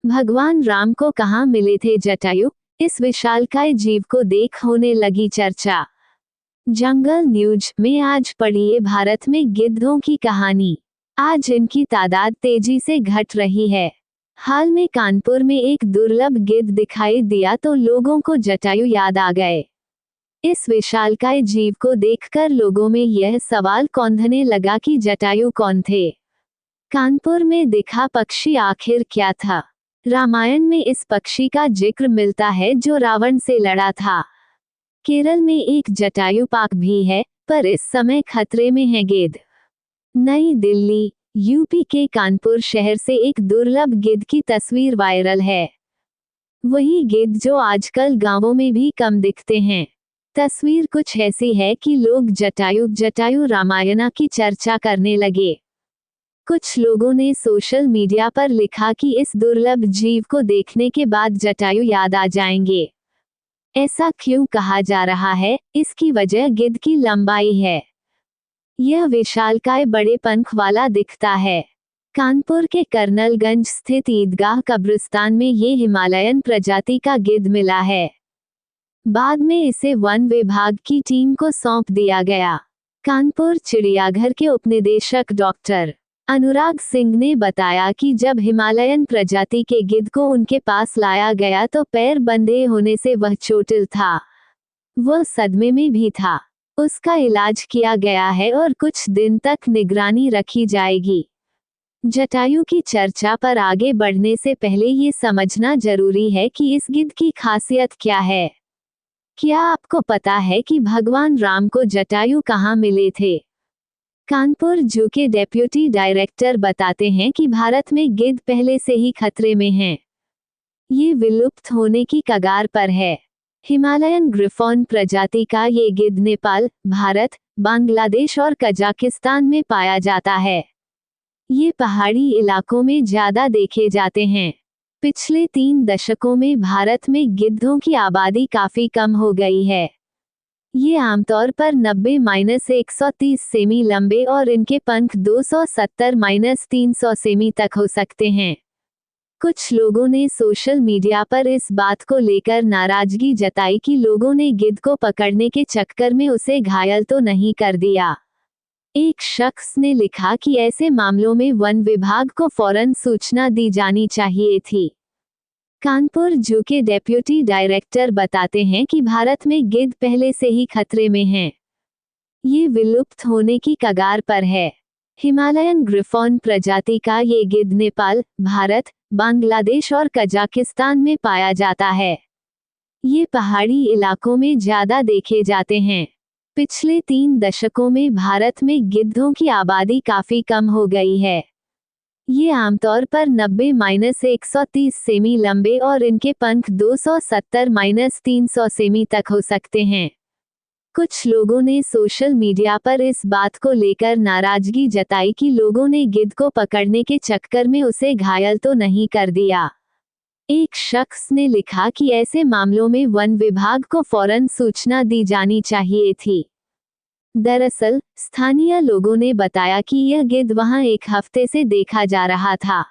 भगवान राम को कहाँ मिले थे जटायु, इस विशालकाय जीव को देख होने लगी चर्चा। जंगल न्यूज में आज पढ़िए भारत में गिद्धों की कहानी। आज इनकी तादाद तेजी से घट रही है। हाल में कानपुर में एक दुर्लभ गिद्ध दिखाई दिया तो लोगों को जटायु याद आ गए। इस विशालकाय जीव को देखकर लोगों में यह सवाल कौंधने लगा कि जटायु कौन थे। कानपुर में दिखा पक्षी आखिर क्या था। रामायण में इस पक्षी का जिक्र मिलता है जो रावण से लड़ा था। केरल में एक जटायु पाक भी है, पर इस समय खतरे में है गिद्ध। नई दिल्ली, यूपी के कानपुर शहर से एक दुर्लभ गिद्ध की तस्वीर वायरल है। वही गिद्ध जो आजकल गांवों में भी कम दिखते हैं। तस्वीर कुछ ऐसी है कि लोग जटायु रामायणा की चर्चा करने लगे। कुछ लोगों ने सोशल मीडिया पर लिखा कि इस दुर्लभ जीव को देखने के बाद जटायु याद आ जाएंगे। ऐसा क्यों कहा जा रहा है? इसकी वजह गिद्ध की लंबाई है। यह विशालकाय बड़े पंख वाला दिखता है। कानपुर के कर्नलगंज स्थित ईदगाह कब्रिस्तान में ये हिमालयन प्रजाति का गिद्ध मिला है। बाद में इसे वन विभाग की टीम को सौंप दिया गया। कानपुर चिड़ियाघर के उपनिदेशक डॉक्टर अनुराग सिंह ने बताया कि जब हिमालयन प्रजाति के गिद्ध को उनके पास लाया गया तो पैर बंधे होने से वह चोटिल था। वह सदमे में भी था। उसका इलाज किया गया है और कुछ दिन तक निगरानी रखी जाएगी। जटायु की चर्चा पर आगे बढ़ने से पहले ये समझना जरूरी है कि इस गिद्ध की खासियत क्या है। क्या आपको पता है कि भगवान राम को जटायु कहाँ मिले थे? कानपुर जू के डेप्यूटी डायरेक्टर बताते हैं कि भारत में गिद्ध पहले से ही खतरे में हैं। ये विलुप्त होने की कगार पर है। हिमालयन ग्रिफॉन प्रजाति का ये गिद्ध नेपाल, भारत, बांग्लादेश और कजाकिस्तान में पाया जाता है। ये पहाड़ी इलाकों में ज्यादा देखे जाते हैं। पिछले 3 दशकों में भारत में गिद्धों की आबादी काफी कम हो गई है। ये आमतौर पर 90-130 सेमी लंबे और इनके पंख 270-300 सेमी तक हो सकते हैं। कुछ लोगों ने सोशल मीडिया पर इस बात को लेकर नाराजगी जताई कि लोगों ने गिद्ध को पकड़ने के चक्कर में उसे घायल तो नहीं कर दिया। एक शख्स ने लिखा कि ऐसे मामलों में वन विभाग को फौरन सूचना दी जानी चाहिए थी। कानपुर जू के डेप्यूटी डायरेक्टर बताते हैं कि भारत में गिद्ध पहले से ही खतरे में हैं। ये विलुप्त होने की कगार पर है। हिमालयन ग्रिफॉन प्रजाति का ये गिद्ध नेपाल, भारत, बांग्लादेश और कजाकिस्तान में पाया जाता है। ये पहाड़ी इलाकों में ज्यादा देखे जाते हैं। पिछले 3 दशकों में भारत में गिद्धों की आबादी काफी कम हो गई है। ये आमतौर पर 90-130 सेमी लंबे और इनके पंख 270-300 सेमी तक हो सकते हैं। कुछ लोगों ने सोशल मीडिया पर इस बात को लेकर नाराजगी जताई कि लोगों ने गिद्ध को पकड़ने के चक्कर में उसे घायल तो नहीं कर दिया। एक शख्स ने लिखा कि ऐसे मामलों में वन विभाग को फौरन सूचना दी जानी चाहिए थी। दरअसल, स्थानीय लोगों ने बताया कि यह गिद्ध वहां 1 हफ्ते से देखा जा रहा था।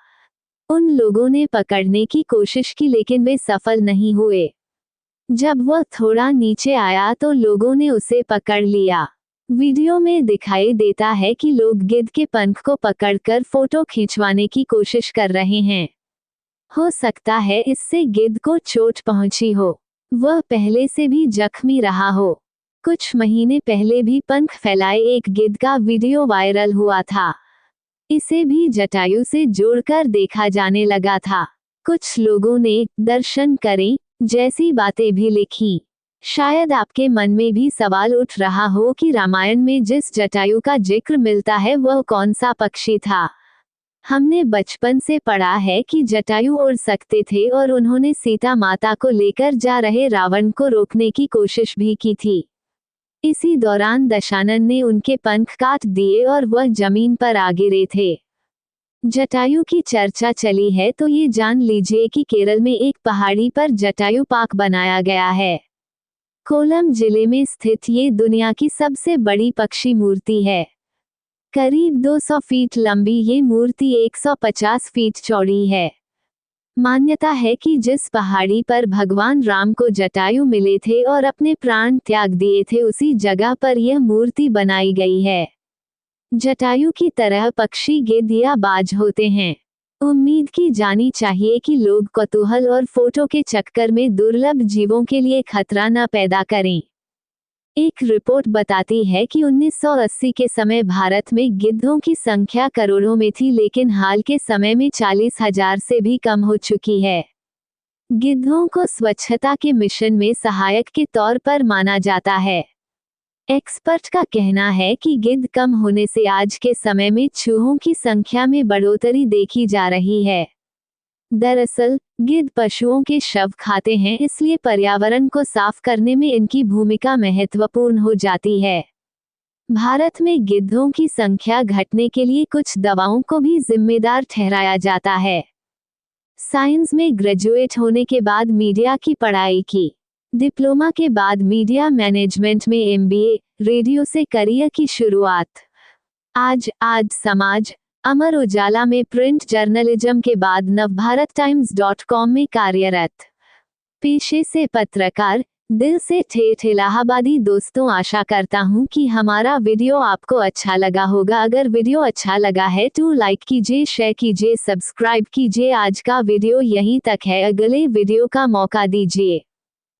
उन लोगों ने पकड़ने की कोशिश की लेकिन वे सफल नहीं हुए। जब वह थोड़ा नीचे आया तो लोगों ने उसे पकड़ लिया। वीडियो में दिखाई देता है कि लोग गिद्ध के पंख को पकड़कर फोटो खिंचवाने की कोशिश कर रहे हैं। हो सकता है इससे गिद्ध को चोट पहुंची हो। वह पहले से भी जख्मी रहा हो। कुछ महीने पहले भी पंख फैलाए एक गिद्ध का वीडियो वायरल हुआ था। इसे भी जटायु से जोड़कर देखा जाने लगा था। कुछ लोगों ने दर्शन करें जैसी बातें भी लिखी। शायद आपके मन में भी सवाल उठ रहा हो कि रामायण में जिस जटायु का जिक्र मिलता है वह कौन सा पक्षी था। हमने बचपन से पढ़ा है कि जटायु उड़ सकते थे और उन्होंने सीता माता को लेकर जा रहे रावण को रोकने की कोशिश भी की थी। इसी दौरान दशानन ने उनके पंख काट दिए और वह जमीन पर आ गिरे थे। जटायु की चर्चा चली है तो ये जान लीजिए कि केरल में एक पहाड़ी पर जटायु पार्क बनाया गया है। कोल्लम जिले में स्थित ये दुनिया की सबसे बड़ी पक्षी मूर्ति है। करीब 200 फीट लंबी ये मूर्ति 150 फीट चौड़ी है। मान्यता है कि जिस पहाड़ी पर भगवान राम को जटायु मिले थे और अपने प्राण त्याग दिए थे, उसी जगह पर यह मूर्ति बनाई गई है। जटायु की तरह पक्षी गिद्ध या बाज होते हैं। उम्मीद की जानी चाहिए कि लोग कौतूहल और फोटो के चक्कर में दुर्लभ जीवों के लिए खतरा न पैदा करें। एक रिपोर्ट बताती है कि 1980 के समय भारत में गिद्धों की संख्या करोड़ों में थी, लेकिन हाल के समय में 40,000 से भी कम हो चुकी है। गिद्धों को स्वच्छता के मिशन में सहायक के तौर पर माना जाता है। एक्सपर्ट का कहना है कि गिद्ध कम होने से आज के समय में चूहों की संख्या में बढ़ोतरी देखी जा रही है। दरअसल गिद्ध पशुओं के शव खाते हैं, इसलिए पर्यावरण को साफ करने में इनकी भूमिका महत्वपूर्ण हो जाती है। भारत में गिद्धों की संख्या घटने के लिए कुछ दवाओं को भी जिम्मेदार ठहराया जाता है। साइंस में ग्रेजुएट होने के बाद मीडिया की पढ़ाई की। डिप्लोमा के बाद मीडिया मैनेजमेंट में MBA, रेडियो से करियर की शुरुआत। आज समाज, अमर उजाला में प्रिंट जर्नलिज्म के बाद navbharattimes.com में कार्यरत। पेशे से पत्रकार, दिल से ठेठ इलाहाबादी। दोस्तों, आशा करता हूँ कि हमारा वीडियो आपको अच्छा लगा होगा। अगर वीडियो अच्छा लगा है तो लाइक कीजिए, शेयर कीजिए, सब्सक्राइब कीजिए। आज का वीडियो यहीं तक है, अगले वीडियो का मौका दीजिए।